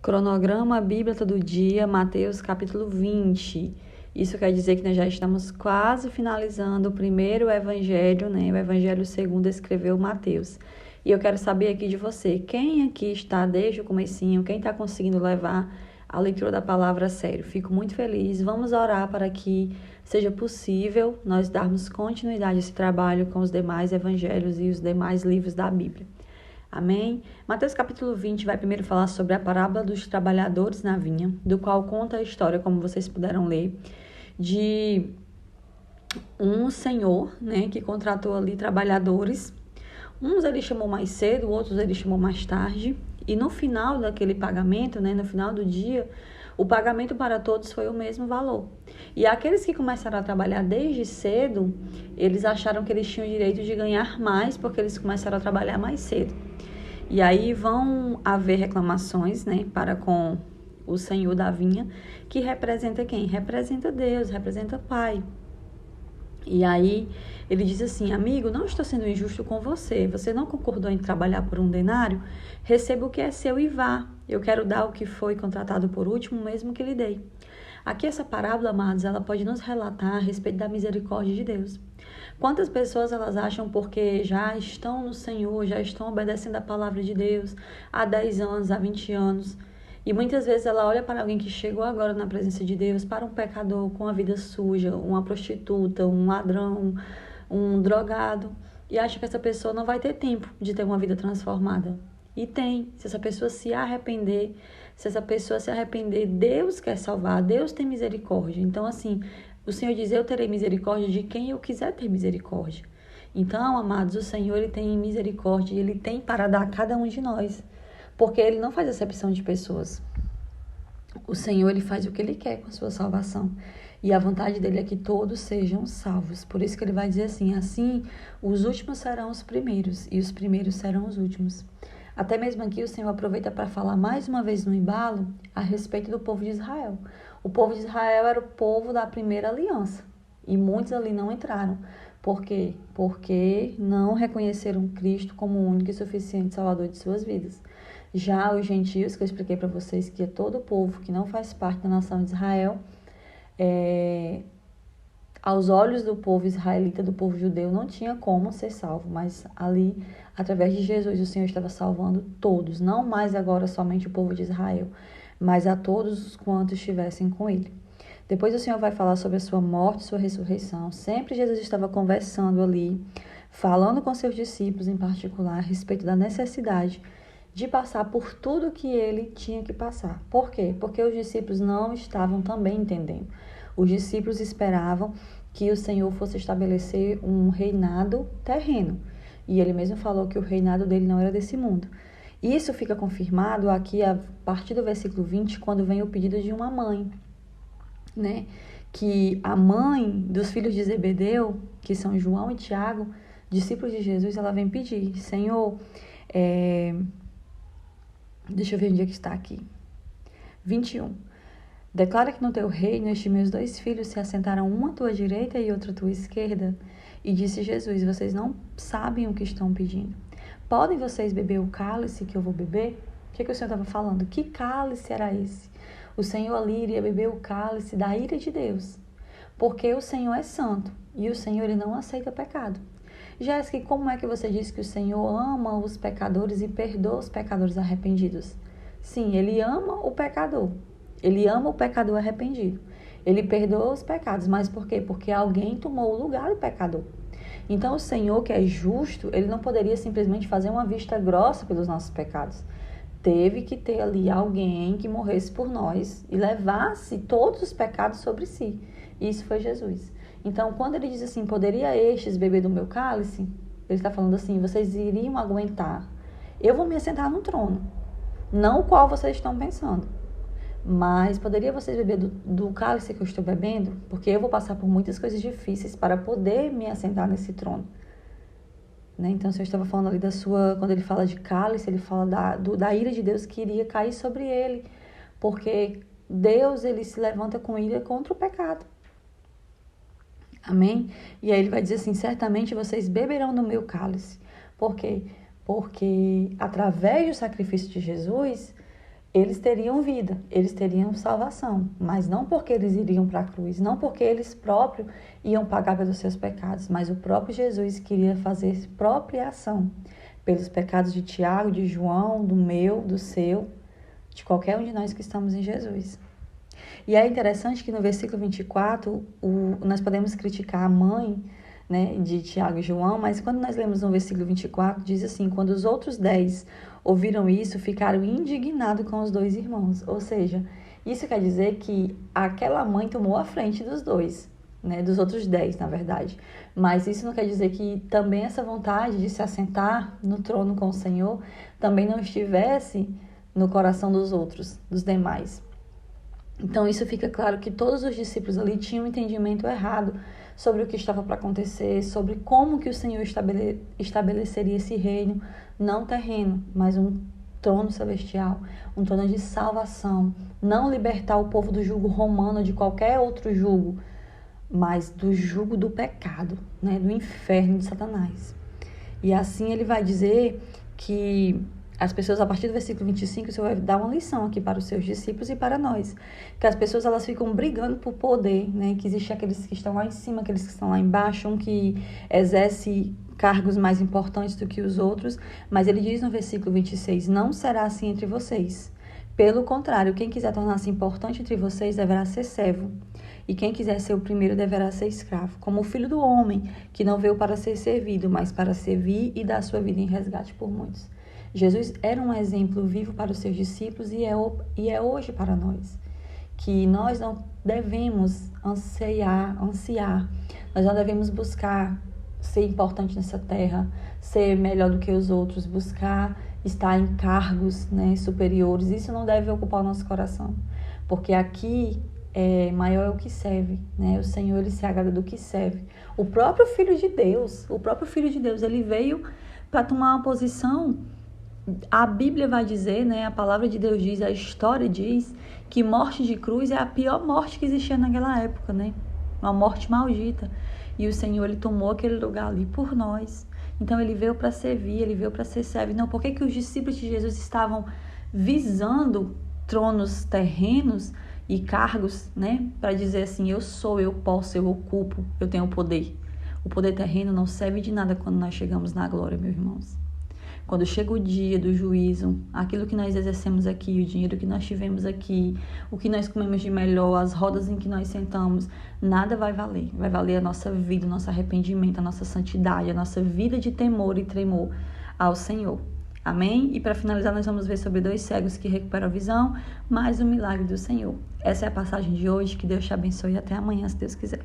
Cronograma Bíblia todo dia, Mateus capítulo 20. Isso quer dizer que nós já estamos quase finalizando o primeiro evangelho, né? O evangelho segundo escreveu Mateus. E eu quero saber aqui de você, quem aqui está desde o comecinho, quem está conseguindo levar a leitura da palavra a sério? Fico muito feliz. Vamos orar para que seja possível nós darmos continuidade a esse trabalho com os demais evangelhos e os demais livros da Bíblia. Amém? Mateus capítulo 20 vai primeiro falar sobre a parábola dos trabalhadores na vinha, do qual conta a história, como vocês puderam ler, de um senhor, né, que contratou ali trabalhadores. Uns ele chamou mais cedo, outros ele chamou mais tarde. E no final daquele pagamento, né, no final do dia, o pagamento para todos foi o mesmo valor. E aqueles que começaram a trabalhar desde cedo, eles acharam que eles tinham o direito de ganhar mais, porque eles começaram a trabalhar mais cedo. E aí vão haver reclamações, né, para com o Senhor da vinha, que representa quem? Representa Deus, representa o Pai. E aí ele diz assim: amigo, não estou sendo injusto com você. Você não concordou em trabalhar por um denário? Receba o que é seu e vá. Eu quero dar o que foi contratado por último, mesmo que lhe dei. Aqui essa parábola, amados, ela pode nos relatar a respeito da misericórdia de Deus. Quantas pessoas elas acham porque já estão no Senhor, já estão obedecendo a palavra de Deus há 10 anos, há 20 anos. E muitas vezes ela olha para alguém que chegou agora na presença de Deus, para um pecador com a vida suja, uma prostituta, um ladrão, um drogado, e acha que essa pessoa não vai ter tempo de ter uma vida transformada. E tem. Se essa pessoa se arrepender, Deus quer salvar, Deus tem misericórdia. Então, assim, o Senhor diz: eu terei misericórdia de quem eu quiser ter misericórdia. Então, amados, o Senhor, Ele tem misericórdia e Ele tem para dar a cada um de nós. Porque Ele não faz acepção de pessoas. O Senhor, Ele faz o que Ele quer com a sua salvação. E a vontade dEle é que todos sejam salvos. Por isso que Ele vai dizer assim, os últimos serão os primeiros e os primeiros serão os últimos. Até mesmo aqui o Senhor aproveita para falar mais uma vez no embalo a respeito do povo de Israel. O povo de Israel era o povo da primeira aliança. E muitos ali não entraram. Por quê? Porque não reconheceram Cristo como o único e suficiente Salvador de suas vidas. Já os gentios, que eu expliquei para vocês, que é todo o povo que não faz parte da nação de Israel, aos olhos do povo israelita, do povo judeu, não tinha como ser salvo, mas ali, através de Jesus, o Senhor estava salvando todos, não mais agora somente o povo de Israel, mas a todos os quantos estivessem com ele. Depois o Senhor vai falar sobre a sua morte e sua ressurreição. Sempre Jesus estava conversando ali, falando com seus discípulos em particular, a respeito da necessidade de passar por tudo que ele tinha que passar. Por quê? Porque os discípulos não estavam também entendendo. Os discípulos esperavam que o Senhor fosse estabelecer um reinado terreno. E ele mesmo falou que o reinado dele não era desse mundo. Isso fica confirmado aqui a partir do versículo 20, quando vem o pedido de uma mãe, né? Que a mãe dos filhos de Zebedeu, que são João e Tiago, discípulos de Jesus, ela vem pedir: Senhor, deixa eu ver onde é que está aqui. 21. Declara que no teu reino estes meus 2 filhos se assentaram, uma à tua direita e outra à tua esquerda. E disse Jesus: vocês não sabem o que estão pedindo. Podem vocês beber o cálice que eu vou beber? O que o Senhor estava falando? Que cálice era esse? O Senhor ali iria beber o cálice da ira de Deus. Porque o Senhor é santo e o Senhor, ele não aceita pecado. Jéssica, como é que você diz que o Senhor ama os pecadores e perdoa os pecadores arrependidos? Sim, ele ama o pecador. Ele ama o pecador arrependido. Ele perdoa os pecados. Mas por quê? Porque alguém tomou o lugar do pecador. Então o Senhor, que é justo, ele não poderia simplesmente fazer uma vista grossa pelos nossos pecados. Teve que ter ali alguém que morresse por nós e levasse todos os pecados sobre si. Isso foi Jesus. Então, quando ele diz assim: poderia estes beber do meu cálice? Ele está falando assim: vocês iriam aguentar. Eu vou me assentar no trono. Não o qual vocês estão pensando. Mas poderia vocês beber do cálice que eu estou bebendo? Porque eu vou passar por muitas coisas difíceis para poder me assentar nesse trono. Né? Então, o Senhor estava falando ali quando ele fala de cálice, ele fala da ira de Deus que iria cair sobre ele. Porque Deus, ele se levanta com ira contra o pecado. Amém? E aí ele vai dizer assim: certamente vocês beberão do meu cálice. Por quê? Porque através do sacrifício de Jesus, eles teriam vida, eles teriam salvação, mas não porque eles iriam para a cruz, não porque eles próprios iam pagar pelos seus pecados, mas o próprio Jesus queria fazer expropriação pelos pecados de Tiago, de João, do meu, do seu, de qualquer um de nós que estamos em Jesus. E é interessante que no versículo 24, nós podemos criticar a mãe, né, de Tiago e João, mas quando nós lemos no versículo 24, diz assim: quando os outros 10 ouviram isso, ficaram indignados com os 2 irmãos. Ou seja, isso quer dizer que aquela mãe tomou a frente dos 2, né, dos outros 10, na verdade. Mas isso não quer dizer que também essa vontade de se assentar no trono com o Senhor também não estivesse no coração dos outros, dos demais. Então, isso fica claro que todos os discípulos ali tinham um entendimento errado sobre o que estava para acontecer, sobre como que o Senhor estabeleceria esse reino, não terreno, mas um trono celestial, um trono de salvação, não libertar o povo do jugo romano, de qualquer outro jugo, mas do jugo do pecado, né, do inferno de Satanás. E assim ele vai dizer que as pessoas, a partir do versículo 25, o Senhor vai dar uma lição aqui para os seus discípulos e para nós. Que as pessoas, elas ficam brigando por poder, né? Que existem aqueles que estão lá em cima, aqueles que estão lá embaixo, um que exerce cargos mais importantes do que os outros. Mas ele diz no versículo 26, não será assim entre vocês. Pelo contrário, quem quiser tornar-se importante entre vocês deverá ser servo. E quem quiser ser o primeiro deverá ser escravo. Como o filho do homem, que não veio para ser servido, mas para servir e dar sua vida em resgate por muitos. Jesus era um exemplo vivo para os seus discípulos e é hoje para nós. Que nós não devemos ansiar, nós não devemos buscar ser importante nessa terra, ser melhor do que os outros, buscar estar em cargos, né, superiores. Isso não deve ocupar o nosso coração, porque aqui maior é o que serve, né? O Senhor, ele se agrada do que serve. O próprio Filho de Deus, ele veio para tomar uma posição. A Bíblia vai dizer, né, a palavra de Deus diz, a história diz que morte de cruz é a pior morte que existia naquela época, né? Uma morte maldita. E o Senhor, ele tomou aquele lugar ali por nós. Então, ele veio para servir, ele veio para ser servo. Não, por que os discípulos de Jesus estavam visando tronos terrenos e cargos, né? Para dizer assim, eu sou, eu posso, eu ocupo, eu tenho poder. O poder terreno não serve de nada quando nós chegamos na glória, meus irmãos. Quando chega o dia do juízo, aquilo que nós exercemos aqui, o dinheiro que nós tivemos aqui, o que nós comemos de melhor, as rodas em que nós sentamos, nada vai valer. Vai valer a nossa vida, o nosso arrependimento, a nossa santidade, a nossa vida de temor e tremor ao Senhor. Amém? E para finalizar, nós vamos ver sobre 2 cegos que recuperam a visão, mais o milagre do Senhor. Essa é a passagem de hoje. Que Deus te abençoe e até amanhã, se Deus quiser.